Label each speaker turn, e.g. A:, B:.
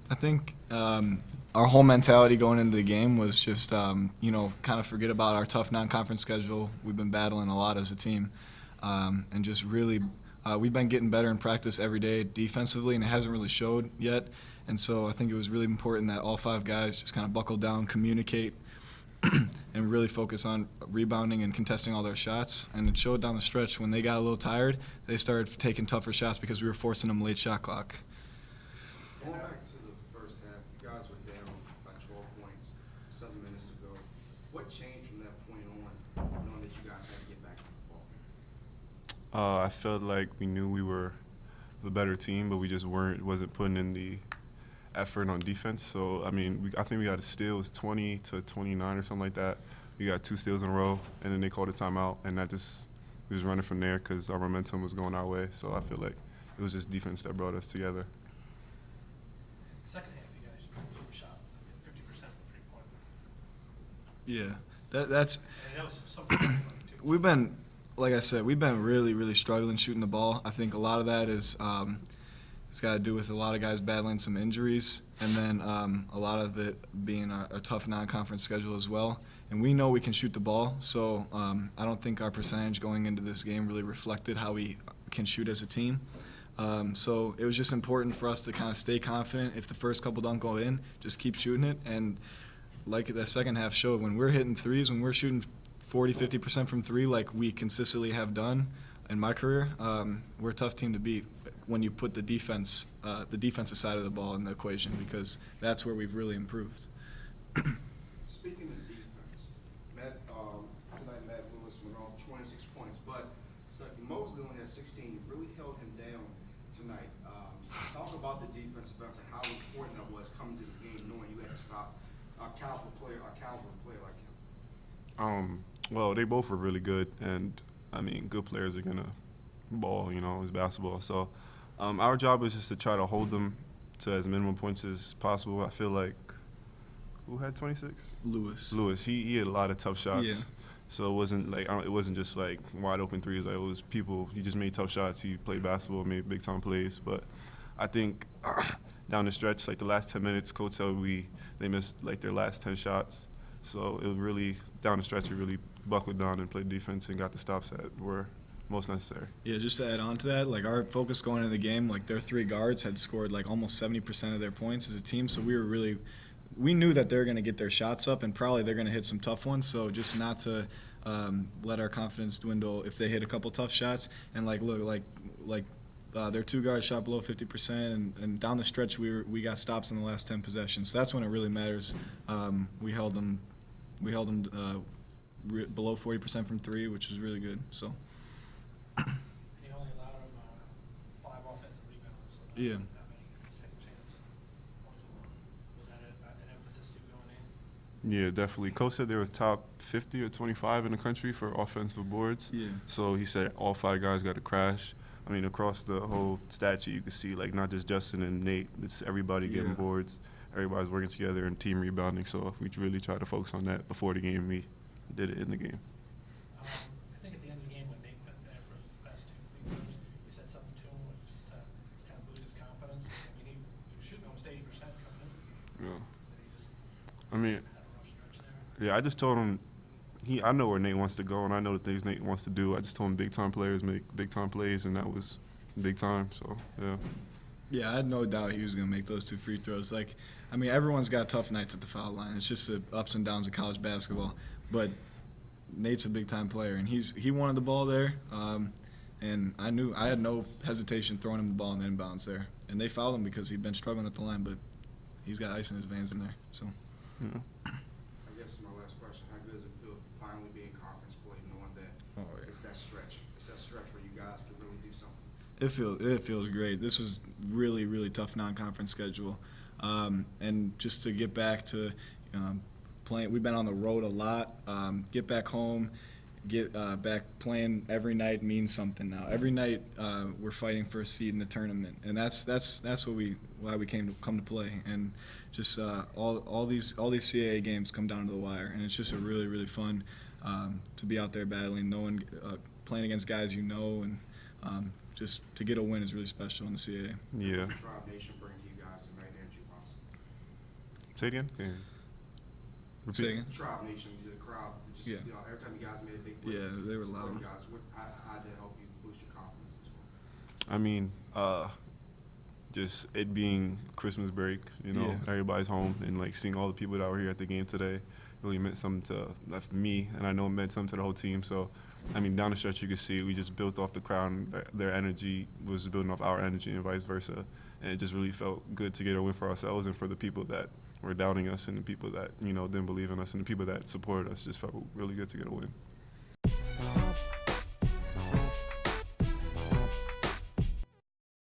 A: I think our whole mentality going into the game was just, kind of forget about our tough non-conference schedule. We've been battling a lot as a team, and just really, we've been getting better in practice every day defensively, and it hasn't really showed yet. And so I think it was really important that all five guys just kind of buckle down, communicate, and really focus on rebounding and contesting all their shots. And it showed down the stretch when they got a little tired, they started taking tougher shots because we were forcing them late shot clock.
B: Going back to the first half, you guys were down by 12 points, 7 minutes to go. What changed from that point on, knowing that you guys had to get back to the ball?
C: I felt like we knew we were the better team, but we just wasn't putting in the effort on defense. So I mean, I think we got a steal. It was 20-29 or something like that. We got 2 steals in a row, and then they called a timeout, and we was running from there because our momentum was going our way. So I feel like it was just defense that brought us together.
D: Second half, you guys shot 50% from 3-point.
A: Yeah, that's
D: And that was something too.
A: we've been, like I said, we've been really, really struggling shooting the ball. I think a lot of that is it's got to do with a lot of guys battling some injuries, and then a lot of it being a tough non-conference schedule as well. And we know we can shoot the ball, so I don't think our percentage going into this game really reflected how we can shoot as a team. So it was just important for us to kind of stay confident. If the first couple don't go in, just keep shooting it. And like the second half showed, when we're hitting threes, when we're shooting 40-50% from three like we consistently have done in my career, we're a tough team to beat when you put the defensive side of the ball in the equation, because that's where we've really improved.
B: Speaking of defense, tonight Matt Lewis went off 26 points, but it's like Mosley only had 16. You really held him down tonight. Talk about the defensive effort, how important that was coming to this game, knowing you had to stop a caliber player like him.
C: Well, they both were really good, and I mean, good players are gonna ball. It's basketball. So our job is just to try to hold them to as minimum points as possible. I feel like who had 26?
A: Lewis.
C: He had a lot of tough shots.
A: Yeah.
C: So it wasn't just like wide open threes. Like, it was people. He just made tough shots. He played basketball, made big time plays. But I think down the stretch, like the last 10 minutes, Coach said they missed like their last 10 shots. So it was really down the stretch. We really buckled down and played defense and got the stops that were most necessary.
A: Yeah, just to add on to that, like our focus going into the game, like their 3 guards had scored like almost 70% of their points as a team, so we knew that they're going to get their shots up and probably they're going to hit some tough ones, so just not to let our confidence dwindle if they hit a couple tough shots. And their 2 guards shot below 50%, and down the stretch we got stops in the last 10 possessions, so that's when it really matters. We held them below 40% from 3, which was really good. So.
D: He only allowed him 5 offensive rebounds. So
A: Yeah.
D: That many second chance. Was that an emphasis too going in?
C: Yeah, definitely. Coach said there was top 50 or 25 in the country for offensive boards.
A: Yeah.
C: So he said all 5 guys got to crash. I mean, across the whole stat sheet, you can see like not just Justin and Nate. It's everybody getting
A: Yeah.
C: boards. Everybody's working together and team rebounding. So we really tried to focus on that before the game. We did it in the game.
D: I think at the end of the game when Nate went there for his last 2 free throws, you said something to him just to kind of boost his confidence. I mean, he was shooting almost 80% coming into the game.
C: Yeah.
D: But he just
C: I mean,
D: had a rough stretch there.
C: yeah, I just told him I know where Nate wants to go, and I know the things Nate wants to do. I just told him big time players make big time plays, and that was big time. So yeah.
A: Yeah, I had no doubt he was going to make those 2 free throws. Like, I mean, everyone's got tough nights at the foul line. It's just the ups and downs of college basketball. But Nate's a big-time player, and he wanted the ball there. And I had no hesitation throwing him the ball in the inbounds there. And they fouled him because he'd been struggling at the line, but he's got ice in his veins in there. So.
C: Yeah.
B: I guess my last question, how good does it feel finally being conference play, knowing that it's that stretch? It's that stretch where you guys can really do something.
A: It feels great. This was really, really tough non-conference schedule. And just to get back to playing, we've been on the road a lot. Get back home, get back playing every night means something now. Every night we're fighting for a seed in the tournament, and that's why we come to play. And just all these CAA games come down to the wire, and it's just a really, really fun to be out there battling, playing against guys you know, and just to get a win is really special in the CAA.
C: Yeah.
B: Tribe Nation bring to you guys tonight, Andrew Watson.
C: Say it again. Okay. Repeat.
A: Say again?
B: Tribe Nation, the crowd, just,
A: Yeah.
B: you know, every time you guys made a big play.
A: Yeah,
B: just
A: they were
B: support
A: loud.
B: you guys. How did it help you boost your confidence as well?
C: I mean, just it being Christmas break, you know,
A: Yeah.
C: everybody's home, and like seeing all the people that were here at the game today really meant something to me, and I know it meant something to the whole team. So, I mean, down the stretch, you could see we just built off the crowd, and their energy was building off our energy, and vice versa. And it just really felt good to get a win for ourselves and for the people that were doubting us, and the people that, you know, didn't believe in us, and the people that supported us. Just felt really good to get a win.